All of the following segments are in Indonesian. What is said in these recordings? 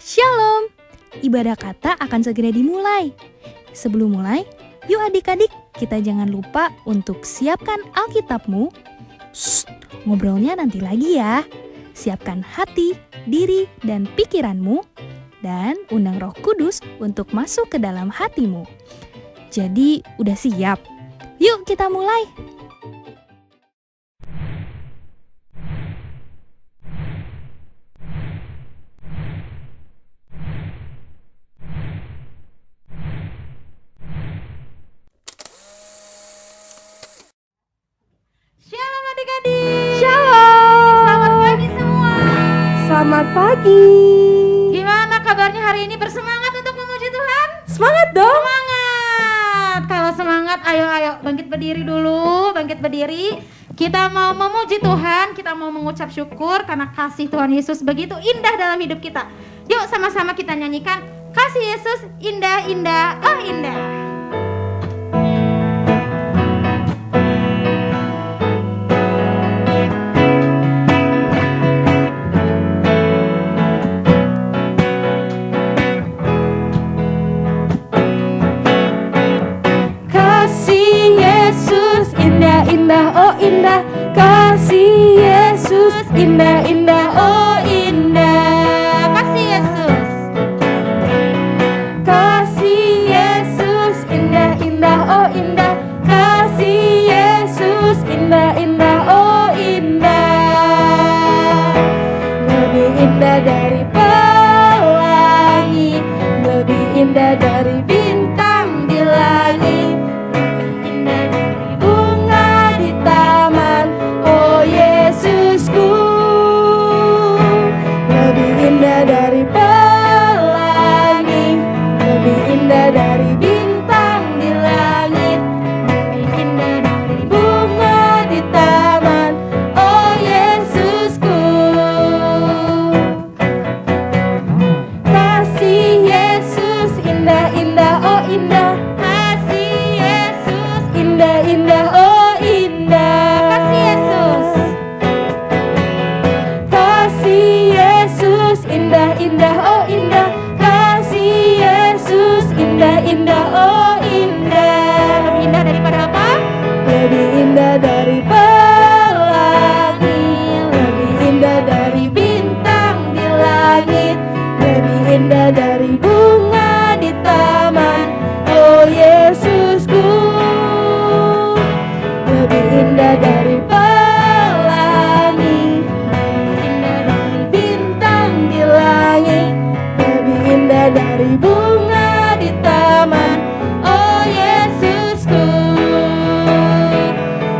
Shalom! Ibadah kata akan segera dimulai. Sebelum mulai, yuk adik-adik, kita jangan lupa untuk siapkan Alkitabmu. Ngobrolnya nanti lagi ya. Siapkan hati, diri, dan pikiranmu. Dan undang Roh Kudus untuk masuk ke dalam hatimu. Jadi, udah siap? Yuk kita mulai! Shalom adik-adik. Shalom! Selamat pagi semua. Selamat pagi. Gimana kabarnya hari ini? Bersemangat untuk memuji Tuhan? Semangat dong. Semangat. Kalau semangat, ayo bangkit berdiri dulu, bangkit berdiri. Kita mau memuji Tuhan, kita mau mengucap syukur karena kasih Tuhan Yesus begitu indah dalam hidup kita. Yuk sama-sama kita nyanyikan kasih Yesus indah, indah, oh indah. Kasih Yesus indah, indah, oh indah. Kasih Yesus indah, indah, oh indah. Kasih Yesus. Kasih Yesus indah, indah, oh indah. Kasih Yesus indah, indah, oh indah. Lebih indah dari pelangi, lebih indah dari bintang di langit, indah dari bunga di taman, oh Yesusku. Lebih indah dari pelangi, lebih indah dari bintang di langit, lebih indah dari bunga di taman, oh Yesusku. Kasih Yesus indah, indah, oh indah. Kasih Yesus indah, indah, oh indah. Kasih Yesus. Kasih Yesus indah, indah, oh indah. Kasih Yesus indah, indah, oh indah. Lebih indah daripada apa? Lebih indah dari pelangi, lebih indah dari bintang di langit, lebih indah dari bunga di taman, oh Yesusku. Lebih indah dari pelangi, lebih indah dari bintang di langit, lebih indah dari bunga di taman, oh Yesusku.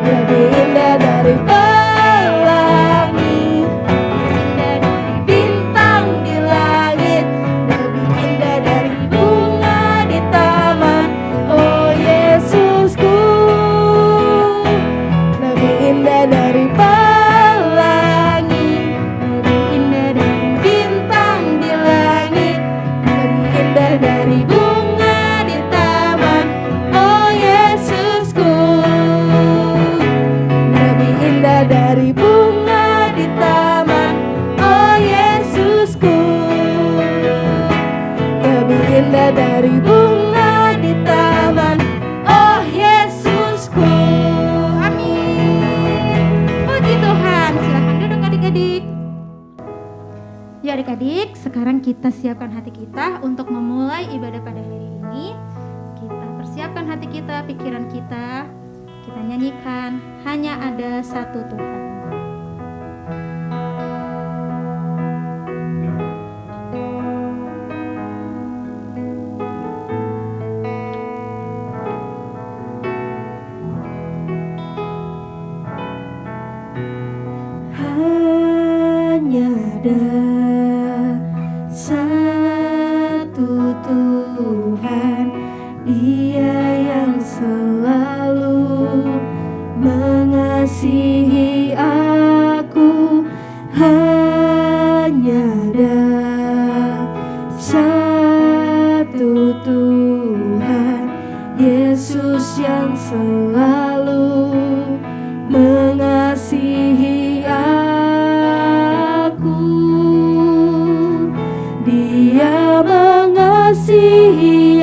Lebih indah dari pelangi, indah dari bintang di langit, lebih indah dari bunga di taman, oh Yesusku. Lebih indah dari pelangi, lebih indah dari bintang di langit, lebih indah dari bunga di taman, oh Yesusku. Lebih indah dari bunga di taman, oh Yesusku. Lebih indah dari bunga di taman, oh Yesusku. Amin. Puji Tuhan. Silakan duduk adik-adik. Ya adik-adik, sekarang kita siapkan hati kita untuk memulai ibadah pada hari ini. Kita persiapkan hati kita, pikiran kita. Kita nyanyikan hanya ada satu Tuhan. Hanya ada satu Tuhan, Dia yang selalu mengasihi aku. Hanya ada satu Tuhan, Yesus yang selalu mengasihi aku. Dia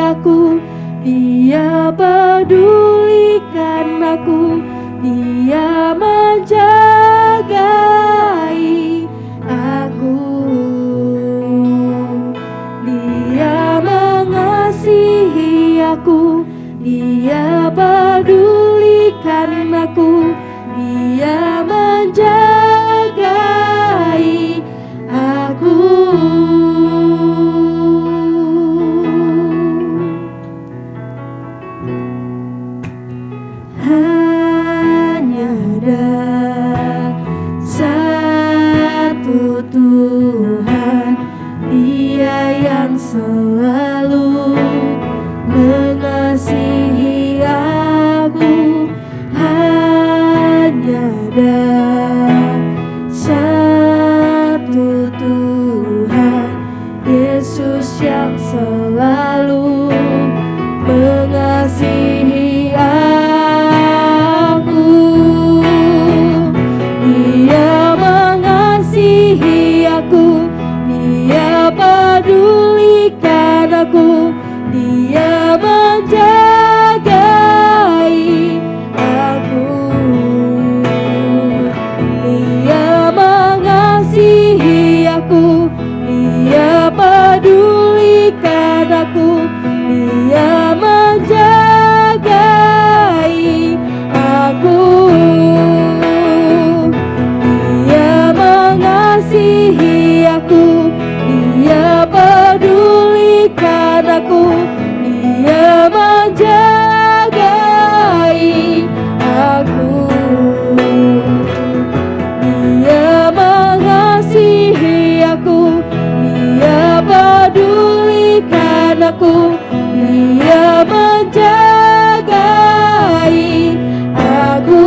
aku, Dia pedulikan aku, Dia menjagai aku, Dia mengasihi aku, Dia pedulikan aku, Dia menjagai aku. Hanya ada satu Tuhan, Dia yang selalu mengasihi aku. Hanya ada satu Tuhan, Yesus yang selalu mengasihi aku. Dia mengasihi aku, Dia pedulikan aku, Dia menjagai aku. Dia mengasihi aku, Dia pedulikan aku, Dia menjagai aku. Dia mengasihi aku, Dia pedulikan aku, Dia menjagai aku. Dia mengasihi aku, Dia pedulikan aku, Dia menjagai aku.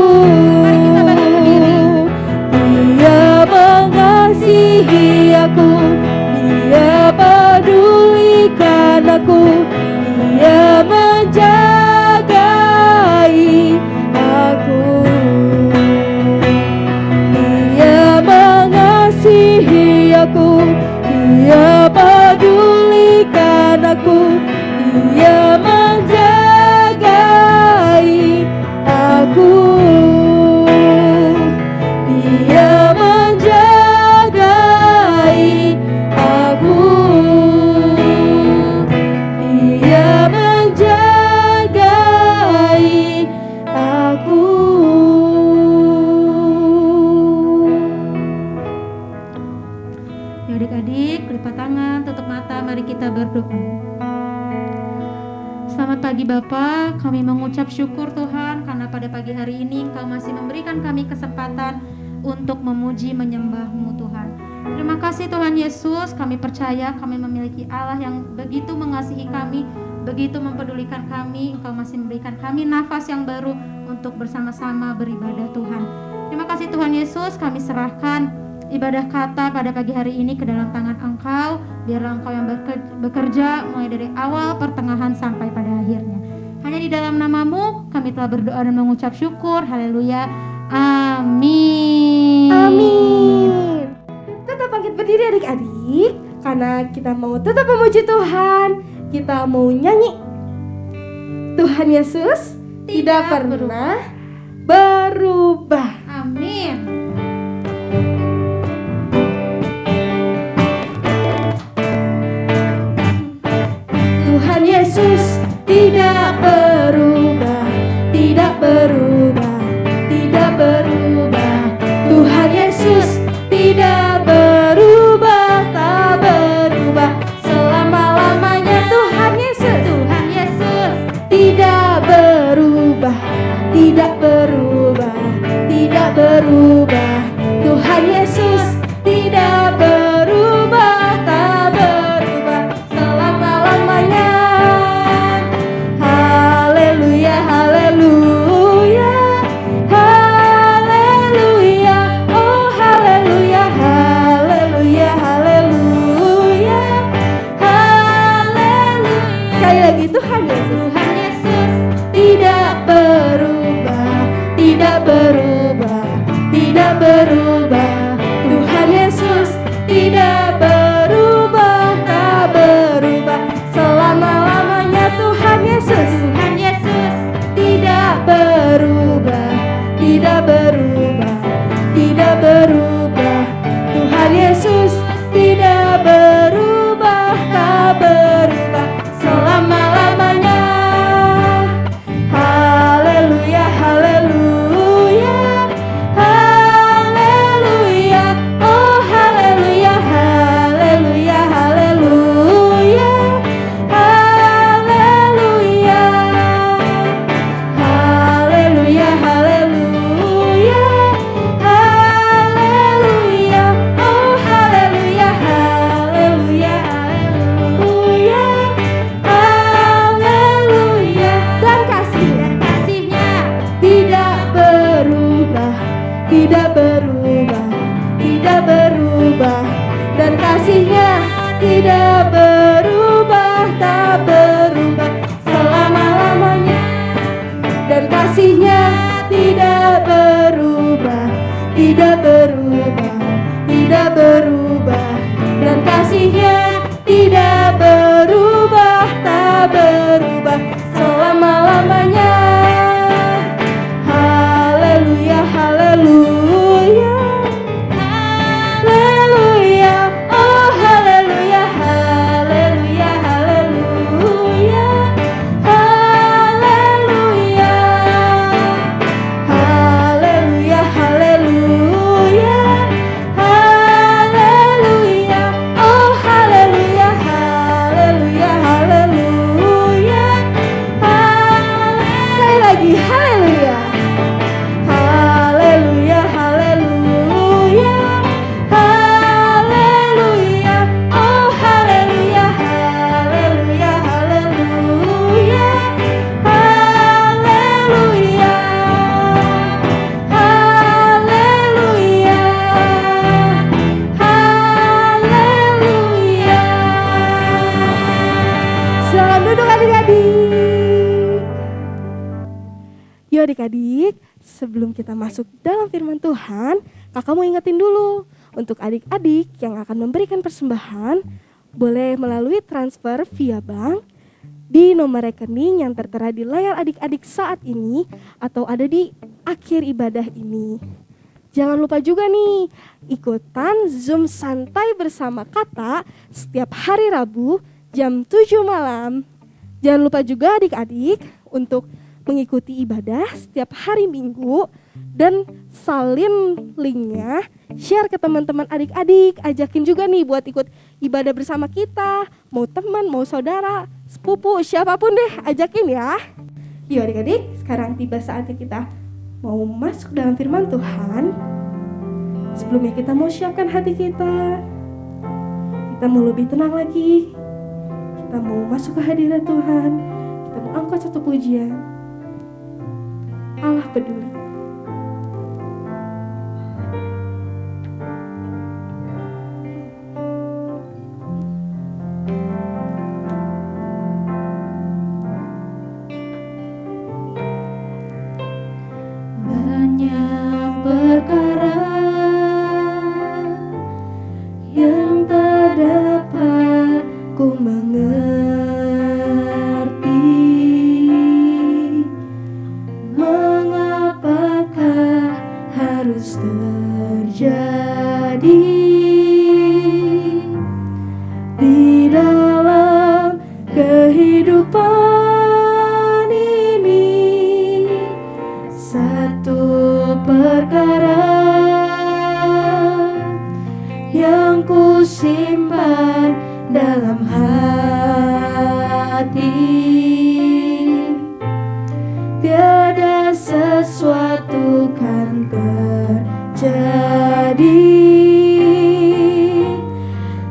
Dia mengasihi aku, Dia pedulikan aku, Dia menjagai aku. Dia mengasihi aku, Dia pedulikan aku, Dia menjagai aku. Dia menjagai aku. Dia menjagai aku. Ya adik-adik, lipat tangan, tutup mata, mari kita berdoa. Selamat pagi Bapa, kami mengucap syukur Tuhan karena pada pagi hari ini Engkau masih memberikan kami kesempatan untuk memuji menyembah-Mu Tuhan. Terima kasih Tuhan Yesus, kami percaya kami memiliki Allah yang begitu mengasihi kami, begitu mempedulikan kami. Engkau masih memberikan kami nafas yang baru untuk bersama-sama beribadah Tuhan. Terima kasih Tuhan Yesus, kami serahkan ibadah kata pada pagi hari ini ke dalam tangan Engkau. Biarlah Engkau yang bekerja mulai dari awal, pertengahan, sampai pada akhirnya. Hanya di dalam nama-Mu kami telah berdoa dan mengucap syukur. Haleluya. Amin. Amin. Tetap bangkit berdiri adik-adik, karena kita mau tetap memuji Tuhan. Kita mau nyanyi Tuhan Yesus tidak pernah berubah. Amin. Tuhan Yesus tidak berubah, tidak berubah, tidak berubah. Tuhan Yesus tidak berubah, tak berubah selama-lamanya. Tuhan Yesus tidak berubah, tidak berubah, tidak berubah. Tuhan Yesus tidak berubah, tak berubah selama-lamanya. Haleluya, haleluya, haleluya, oh haleluya, haleluya, haleluya, haleluya. Sekali lagi, Tuhan Yesus tidak berubah, tidak berubah, tidak berubah. Tuhan Yesus tidak berubah, tak berubah selama-lamanya. tidak berubah, tidak berubah, dan kasih-Nya tidak berubah, tak berubah selama-lamanya. Haleluya, haleluya, haleluya, oh haleluya, haleluya, haleluya, haleluya, haleluya, haleluya, haleluya, oh haleluya, haleluya, haleluya, sekali lagi haleluya. Haleluya, haleluya, haleluya, oh haleluya, haleluya, haleluya, haleluya, haleluya, haleluya. Selamat duduk adik-adik. Yuk adik-adik, sebelum kita masuk dalam firman Tuhan, kakak mau ingetin dulu, untuk adik-adik yang akan memberikan persembahan, boleh melalui transfer via bank di nomor rekening yang tertera di layar adik-adik saat ini atau ada di akhir ibadah ini. Jangan lupa juga nih, ikutan Zoom santai bersama Kata setiap hari Rabu jam 7 malam. Jangan lupa juga adik-adik untuk mengikuti ibadah setiap hari Minggu dan salin linknya, share ke teman-teman adik-adik, ajakin juga nih buat ikut ibadah bersama kita, mau teman, mau saudara, sepupu, siapapun deh, ajakin ya. Yuk adik-adik, sekarang tiba saatnya kita mau masuk dalam firman Tuhan. Sebelumnya kita mau siapkan hati kita mau lebih tenang lagi, kita mau masuk ke hadirat Tuhan, kita mau angkat satu pujian. Allah peduli. Banyak perkara yang tak dapat ku mengerti, mengapakah harus terjadi di dalam kehidupan ini. Satu perkara yang ku simpan dalam hati, tiada sesuatu kan terjadi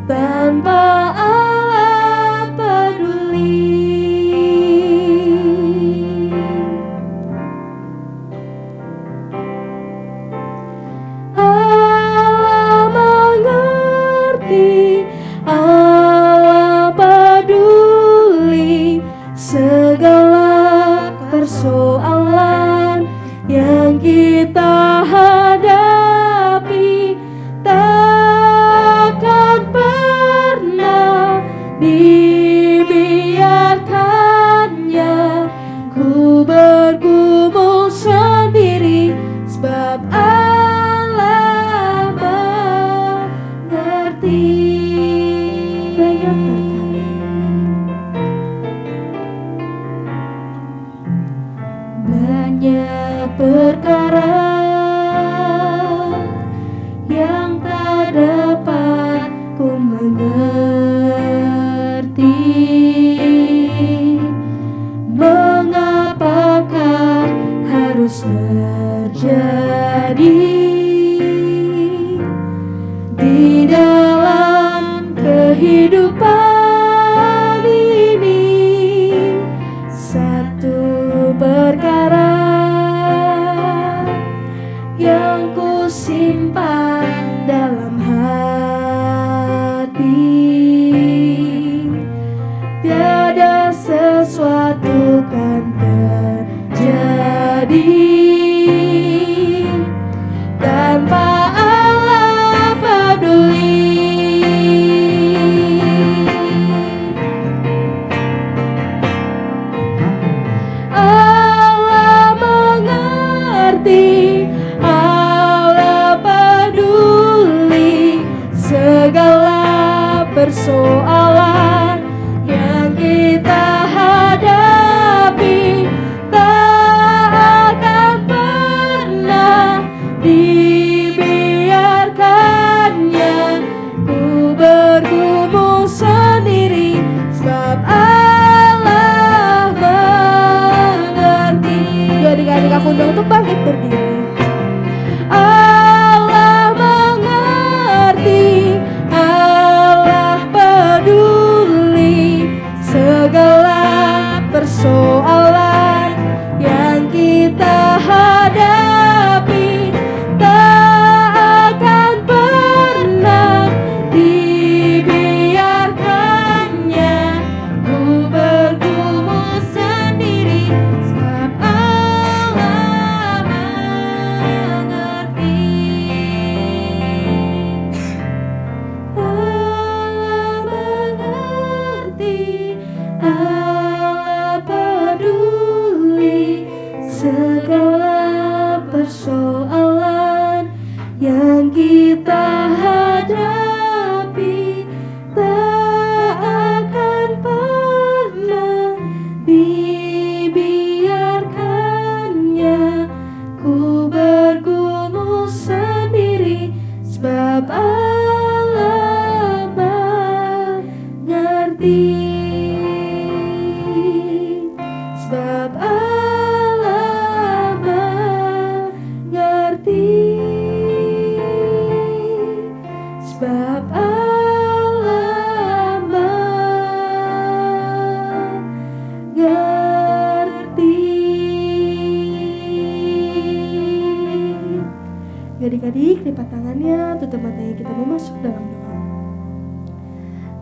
tanpa Allah peduli. Allah mengerti, Allah peduli segala persoalan yang kita hadapi, takkan pernah dibiarkannya ku bergumul sendiri, sebab Allah mengerti. Banyak perkara yang tak dapat ku mengerti, mengapakah harus terjadi di dalam kehidupan ini. Satu perkara persoalan yang kita hadapi tak akan pernah dibiarkannya. Ku bergumul sendiri sebab Allah mengerti. Adik-adik aku undang untuk bangkit berdiri. Allah mengerti, Allah peduli segala persoalan yang kita hadapi tak akan pernah dibiarkannya. Ku bergumul sendiri sebab Allah mengerti. Allah mengerti, Allah peduli segala persoalan yang kita hadapi tak akan pernah dibiarkannya. Ku bergumul sendiri sebab Allah mengerti. Sebab Allah mengerti. Sebab Allah mengerti. Adik-adik, lipat tangannya, tutup matanya, kita mau masuk dalam doa.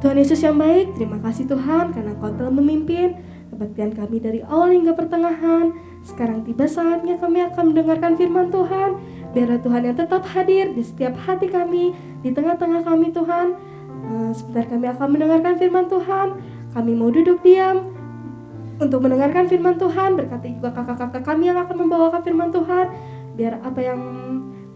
Tuhan Yesus yang baik, terima kasih Tuhan karena Kau telah memimpin kebaktian kami dari awal hingga pertengahan. Sekarang tiba saatnya kami akan mendengarkan firman Tuhan. Biarlah Tuhan yang tetap hadir di setiap hati kami, di tengah-tengah kami Tuhan. Sebentar kami akan mendengarkan firman Tuhan. Kami mau duduk diam untuk mendengarkan firman Tuhan. Berkati juga kakak-kakak kami yang akan membawakan firman Tuhan. Biar apa yang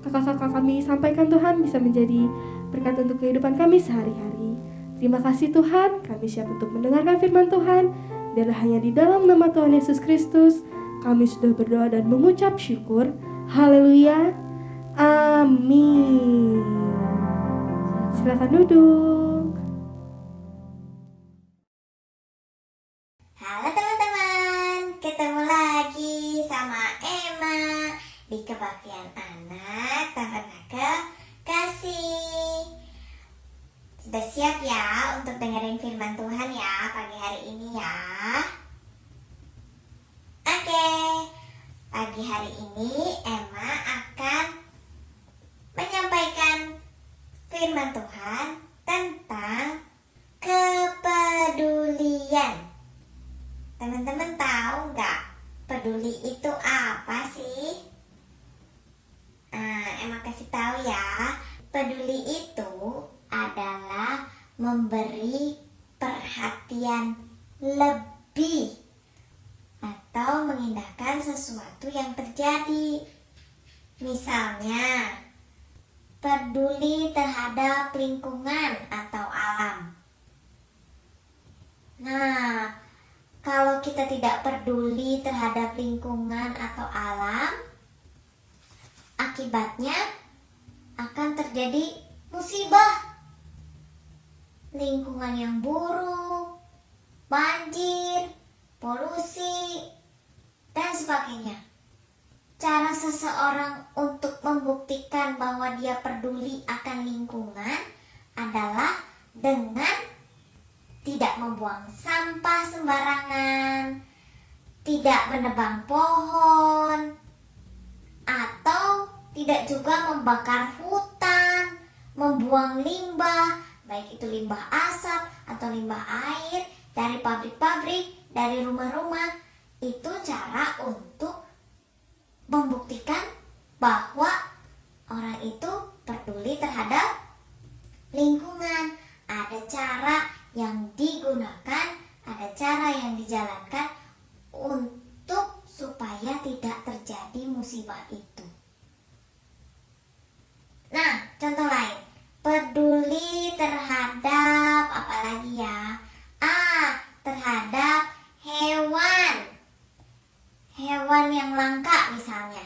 kakak-kakak kami sampaikan Tuhan bisa menjadi berkat untuk kehidupan kami sehari-hari. Terima kasih Tuhan, kami siap untuk mendengarkan firman Tuhan. Biarlah hanya di dalam nama Tuhan Yesus Kristus kami sudah berdoa dan mengucap syukur. Haleluya. Amin. Silakan duduk. Halo teman-teman, ketemu lagi sama Emma di Kebaktian Anak Tabernakel Kasih. Sudah siap ya untuk dengerin firman Tuhan ya pagi hari ini ya? Oke, pagi hari ini Emma akan menyampaikan firman Tuhan tentang kepedulian. Teman-teman tahu nggak peduli itu apa sih? Emma kasih tahu ya. Peduli itu adalah memberi perhatian lebih atau mengindahkan sesuatu yang terjadi. Misalnya, peduli terhadap lingkungan atau alam. Nah, kalau kita tidak peduli terhadap lingkungan atau alam, akibatnya akan terjadi musibah. Lingkungan yang buruk, banjir, polusi, dan sebagainya. Cara seseorang untuk membuktikan bahwa dia peduli akan lingkungan adalah dengan tidak membuang sampah sembarangan, tidak menebang pohon, atau tidak juga membakar hutan, membuang limbah, baik itu limbah asap atau limbah air dari pabrik-pabrik, dari rumah-rumah. Itu cara untuk membuktikan bahwa orang itu peduli terhadap lingkungan. Ada cara yang digunakan, ada cara yang dijalankan untuk supaya tidak terjadi musibah itu. Nah, contoh lain, peduli terhadap apa yang langka misalnya.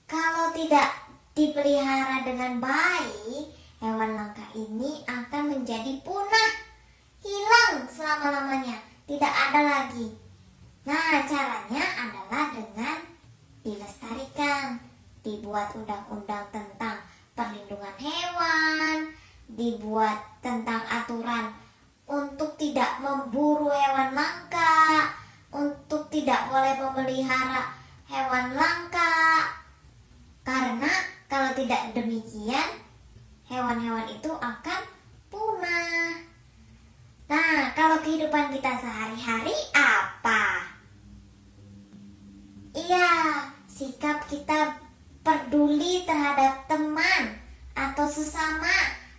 Kalau tidak dipelihara dengan baik, hewan langka ini akan menjadi punah, hilang selama-lamanya, tidak ada lagi. Nah, caranya adalah dengan dilestarikan, dibuat undang-undang tentang perlindungan hewan, dibuat tentang aturan untuk tidak memburu hewan langka, untuk tidak boleh memelihara hewan langka. Karena kalau tidak demikian, hewan-hewan itu akan punah. Nah, kalau kehidupan kita sehari-hari apa? Iya, sikap kita peduli terhadap teman atau sesama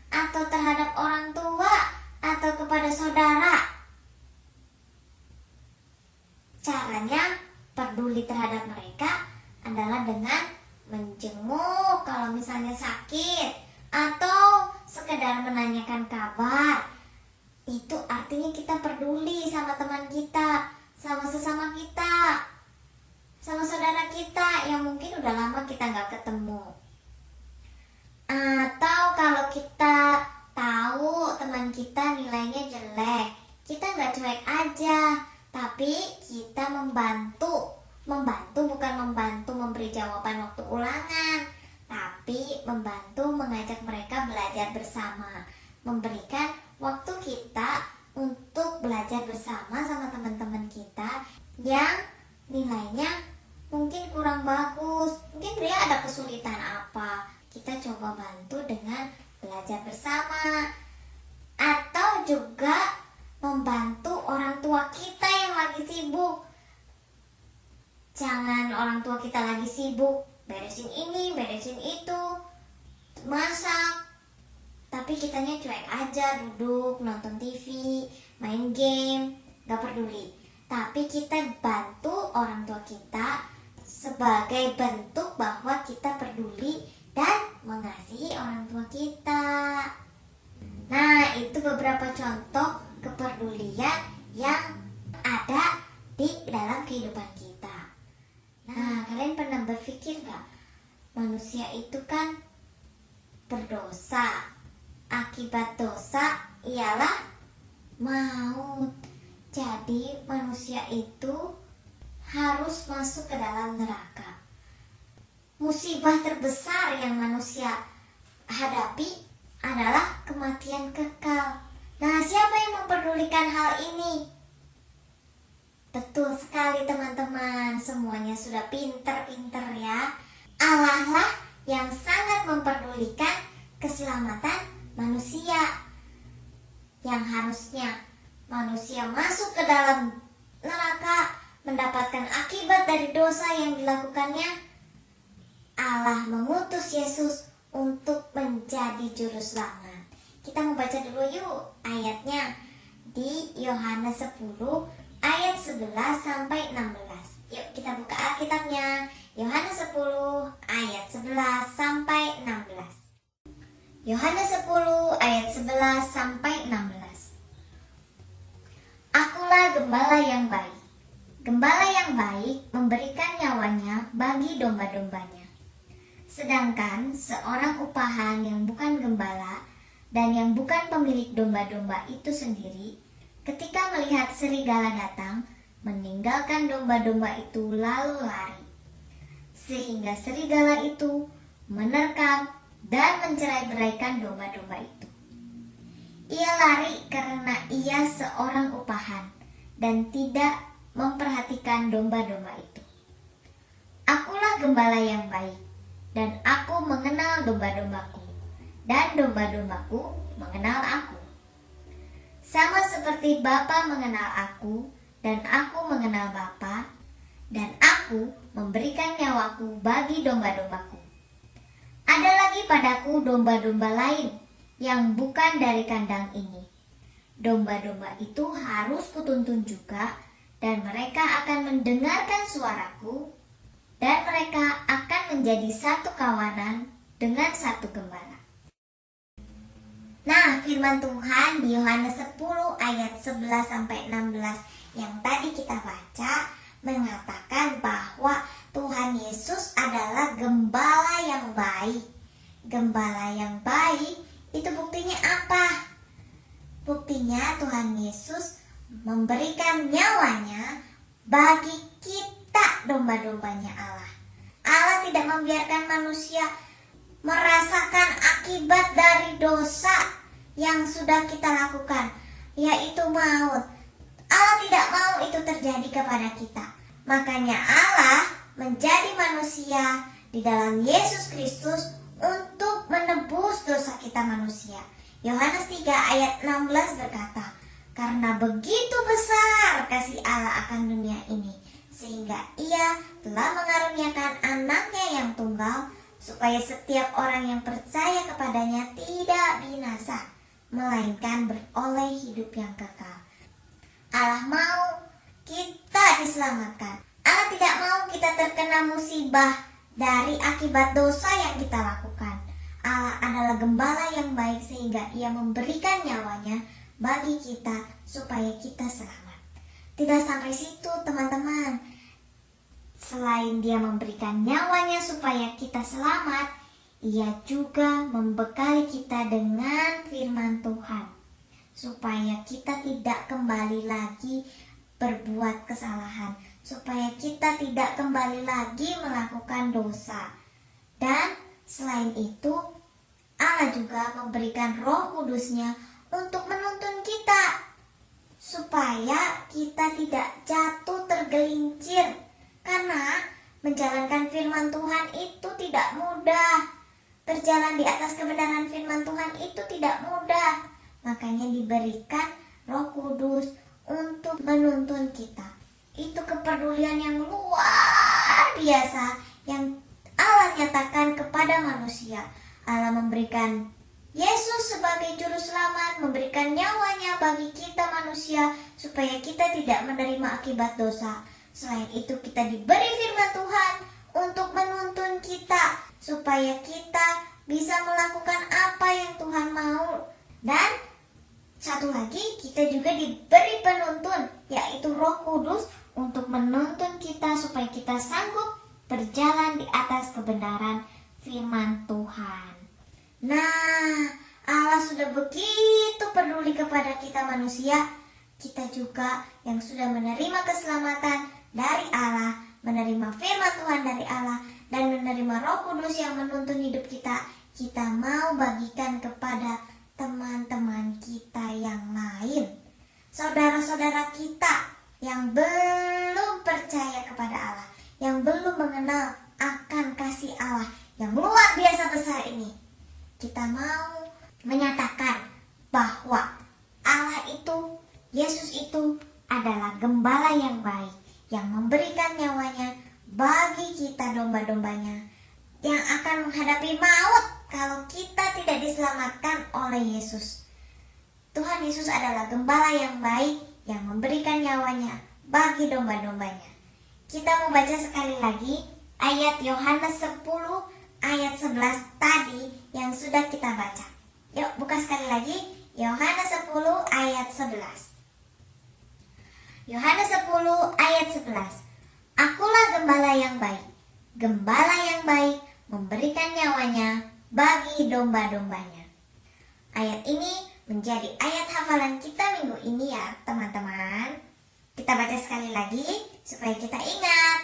atau terhadap orang tua atau kepada saudara. Caranya peduli terhadap mereka adalah dengan menjenguk kalau misalnya sakit atau sekedar menanyakan kabar. Itu artinya kita peduli sama teman kita, sama sesama kita, sama saudara kita yang mungkin udah lama kita nggak ketemu. Atau kalau kita tahu teman kita nilainya jelek, kita nggak cuek aja, tapi kita membantu bukan membantu memberi jawaban waktu ulangan, tapi membantu mengajak mereka belajar bersama, memberikan waktu kita untuk belajar bersama sama teman-teman kita yang nilainya mungkin kurang bagus, mungkin dia ada kesulitan apa, kita coba bantu dengan belajar bersama. Atau juga membantu orang tua kita yang lagi sibuk. Jangan orang tua kita lagi sibuk beresin ini, beresin itu, masak, tapi kitanya cuek aja, duduk, nonton TV, main game, gak peduli. Tapi kita bantu orang tua kita sebagai bentuk bahwa kita peduli dan mengasihi orang tua kita. Nah, itu beberapa contoh kepedulian yang ada di dalam kehidupan kita. Nah, kalian pernah berpikir gak? Manusia itu kan berdosa. Akibat dosa ialah maut. Jadi manusia itu harus masuk ke dalam neraka. Musibah terbesar yang manusia hadapi adalah kematian kekal. Nah, siapa yang memperdulikan hal ini? Betul sekali teman-teman, semuanya sudah pinter-pinter ya. Allah lah yang sangat memperdulikan keselamatan manusia. Yang harusnya manusia masuk ke dalam neraka, mendapatkan akibat dari dosa yang dilakukannya, Allah mengutus Yesus untuk menjadi juru selamat. Kita membaca dulu yuk ayatnya di Yohanes 10 ayat 11 sampai 16. Yuk kita buka Alkitabnya. Yohanes 10 ayat 11 sampai 16. Yohanes 10 ayat 11 sampai 16. Akulah gembala yang baik. Gembala yang baik memberikan nyawanya bagi domba-dombanya. Sedangkan seorang upahan yang bukan gembala dan yang bukan pemilik domba-domba itu sendiri, ketika melihat serigala datang, meninggalkan domba-domba itu lalu lari. Sehingga serigala itu menerkam dan mencerai-beraikan domba-domba itu. Ia lari karena ia seorang upahan dan tidak memperhatikan domba-domba itu. Akulah gembala yang baik, dan aku mengenal domba-dombaku, dan domba-dombaku mengenal aku. Sama seperti Bapa mengenal aku, dan aku mengenal Bapa, dan aku memberikan nyawaku bagi domba-dombaku. Ada lagi padaku domba-domba lain yang bukan dari kandang ini. Domba-domba itu harus kutuntun juga, dan mereka akan mendengarkan suaraku, dan mereka akan menjadi satu kawanan dengan satu gembala. Nah, firman Tuhan di Yohanes 10 ayat 11 sampai 16 yang tadi kita baca mengatakan bahwa Tuhan Yesus adalah gembala yang baik. Gembala yang baik itu buktinya apa? Buktinya Tuhan Yesus memberikan nyawanya bagi kita, domba-dombanya Allah. Allah tidak membiarkan manusia merasakan akibat dari dosa yang sudah kita lakukan, yaitu maut. Allah tidak mau itu terjadi kepada kita. Makanya Allah menjadi manusia di dalam Yesus Kristus untuk menebus dosa kita manusia. Yohanes 3 ayat 16 berkata, "Karena begitu besar kasih Allah akan dunia ini, sehingga Ia telah mengaruniakan anaknya yang tunggal, supaya setiap orang yang percaya kepadanya tidak binasa, melainkan beroleh hidup yang kekal." Allah mau kita diselamatkan. Allah tidak mau kita terkena musibah dari akibat dosa yang kita lakukan. Allah adalah gembala yang baik sehingga Ia memberikan nyawanya bagi kita supaya kita selamat. Tidak sampai situ, teman-teman. Selain Dia memberikan nyawanya supaya kita selamat, Ia juga membekali kita dengan firman Tuhan supaya kita tidak kembali lagi berbuat kesalahan, supaya kita tidak kembali lagi melakukan dosa. Dan selain itu, Allah juga memberikan Roh Kudus-Nya untuk menuntun kita supaya kita tidak jatuh tergelincir, karena menjalankan firman Tuhan itu tidak mudah. Berjalan di atas kebenaran firman Tuhan itu tidak mudah. Makanya diberikan Roh Kudus untuk menuntun kita. Itu kepedulian yang luar biasa yang Allah nyatakan kepada manusia. Allah memberikan Yesus sebagai juru selamat, memberikan nyawanya bagi kita manusia supaya kita tidak menerima akibat dosa. Selain itu kita diberi firman Tuhan untuk menuntun kita supaya kita bisa melakukan apa yang Tuhan mau. Dan satu lagi, kita juga diberi penuntun, yaitu Roh Kudus untuk menuntun kita supaya kita sanggup berjalan di atas kebenaran firman Tuhan. Nah, Allah sudah begitu peduli kepada kita manusia. Kita juga yang sudah menerima keselamatan dari Allah, menerima firman Tuhan dari Allah, dan menerima Roh Kudus yang menuntun hidup kita, kita mau bagikan kepada teman-teman kita yang lain, saudara-saudara kita yang belum percaya kepada Allah, yang belum mengenal akan kasih Allah yang luar biasa besar ini. Kita mau menyatakan bahwa Allah itu, Yesus itu adalah gembala yang baik, yang memberikan nyawanya bagi kita domba-dombanya, yang akan menghadapi maut kalau kita tidak diselamatkan oleh Yesus. Tuhan Yesus adalah gembala yang baik yang memberikan nyawanya bagi domba-dombanya. Kita mau baca sekali lagi ayat Yohanes 10 ayat 11 tadi yang sudah kita baca. Yuk buka sekali lagi Yohanes 10 ayat 11. Yohanes 10 ayat 11. Akulah gembala yang baik. Gembala yang baik memberikan nyawanya bagi domba-dombanya. Ayat ini menjadi ayat hafalan kita minggu ini ya teman-teman. Kita baca sekali lagi supaya kita ingat.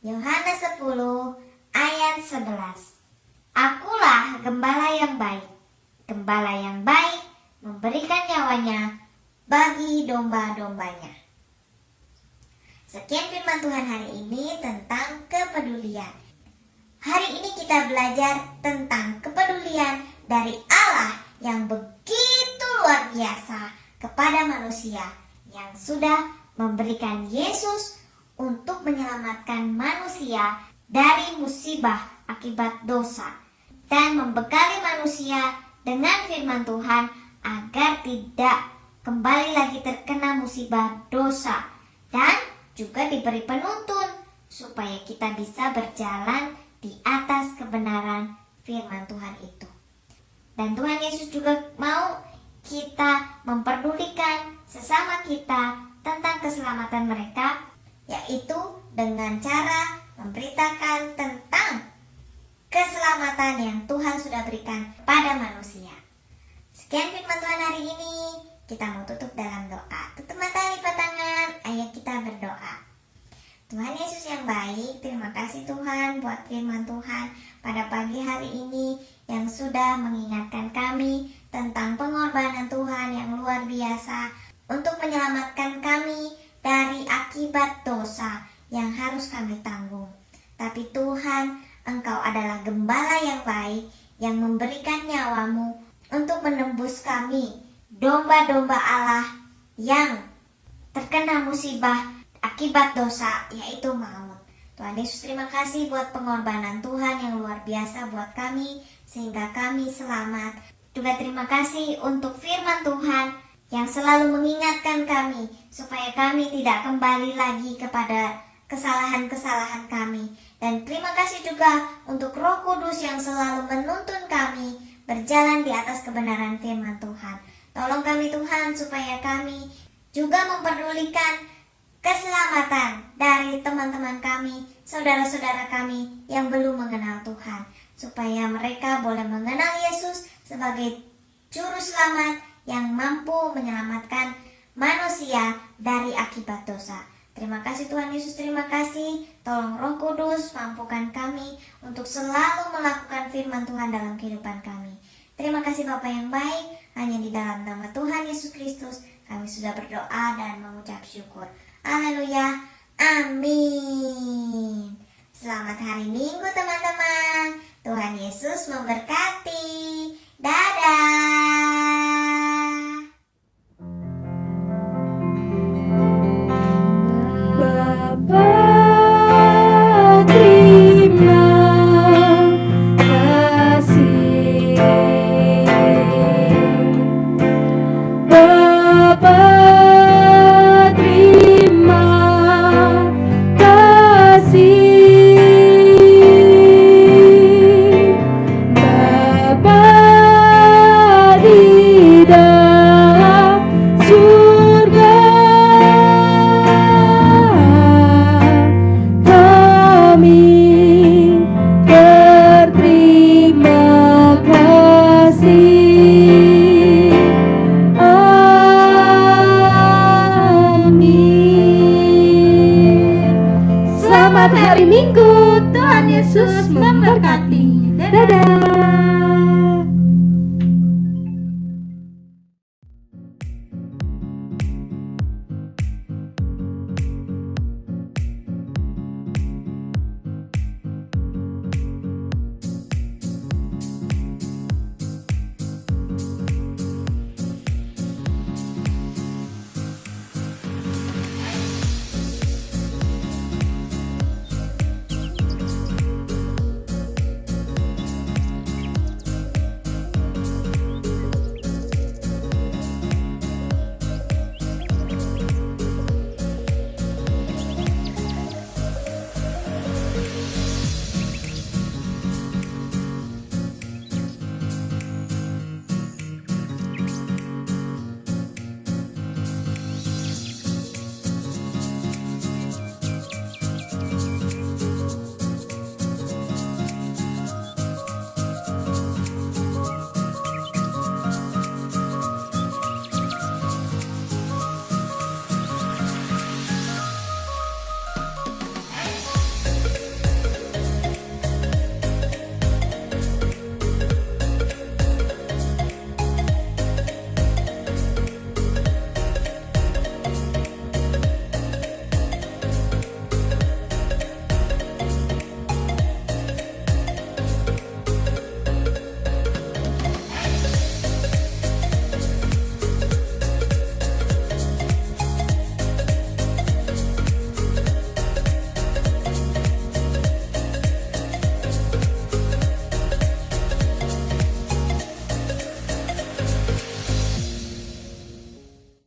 Yohanes 10 ayat 11. Akulah gembala yang baik. Gembala yang baik memberikan nyawanya bagi domba-dombanya. Sekian firman Tuhan hari ini tentang kepedulian. Hari ini kita belajar tentang kepedulian dari Allah yang begitu luar biasa kepada manusia, yang sudah memberikan Yesus untuk menyelamatkan manusia dari musibah akibat dosa dan membekali manusia dengan firman Tuhan agar tidak kembali lagi terkena musibah dosa, dan juga diberi penuntun supaya kita bisa berjalan di atas kebenaran firman Tuhan itu. Dan Tuhan Yesus juga mau kita memperdulikan sesama kita tentang keselamatan mereka, yaitu dengan cara memberitakan tentang keselamatan yang Tuhan sudah berikan pada manusia. Sekian firman Tuhan hari ini. Kita mau tutup dalam doa. Tutup mata, lipat tangan, ayo kita berdoa. Tuhan Yesus yang baik, terima kasih Tuhan buat firman Tuhan pada pagi hari ini yang sudah mengingatkan kami tentang pengorbanan Tuhan yang luar biasa untuk menyelamatkan kami dari akibat dosa yang harus kami tanggung. Tapi Tuhan, Engkau adalah gembala yang baik yang memberikan nyawamu untuk menembus kami, domba-domba Allah yang terkena musibah akibat dosa, yaitu maut. Tuhan Yesus, terima kasih buat pengorbanan Tuhan yang luar biasa buat kami sehingga kami selamat. Juga terima kasih untuk firman Tuhan yang selalu mengingatkan kami supaya kami tidak kembali lagi kepada kesalahan-kesalahan kami. Dan terima kasih juga untuk Roh Kudus yang selalu menuntun kami berjalan di atas kebenaran firman Tuhan. Tolong kami Tuhan supaya kami juga memperdulikan keselamatan dari teman-teman kami, saudara-saudara kami yang belum mengenal Tuhan, supaya mereka boleh mengenal Yesus sebagai juru selamat yang mampu menyelamatkan manusia dari akibat dosa. Terima kasih Tuhan Yesus, terima kasih. Tolong Roh Kudus mampukan kami untuk selalu melakukan firman Tuhan dalam kehidupan kami. Terima kasih Bapa yang baik, hanya di dalam nama Tuhan Yesus Kristus kami sudah berdoa dan mengucap syukur. Haleluya, amin. Selamat hari Minggu teman-teman. Tuhan Yesus memberkati. Dadah. Bapa, terima kasih. Bapa, terima kasih. Bapa di dalam surga, kami berterima kasih. Amin. Selamat hari Minggu. Tuhan Yesus memberkati. Dadah.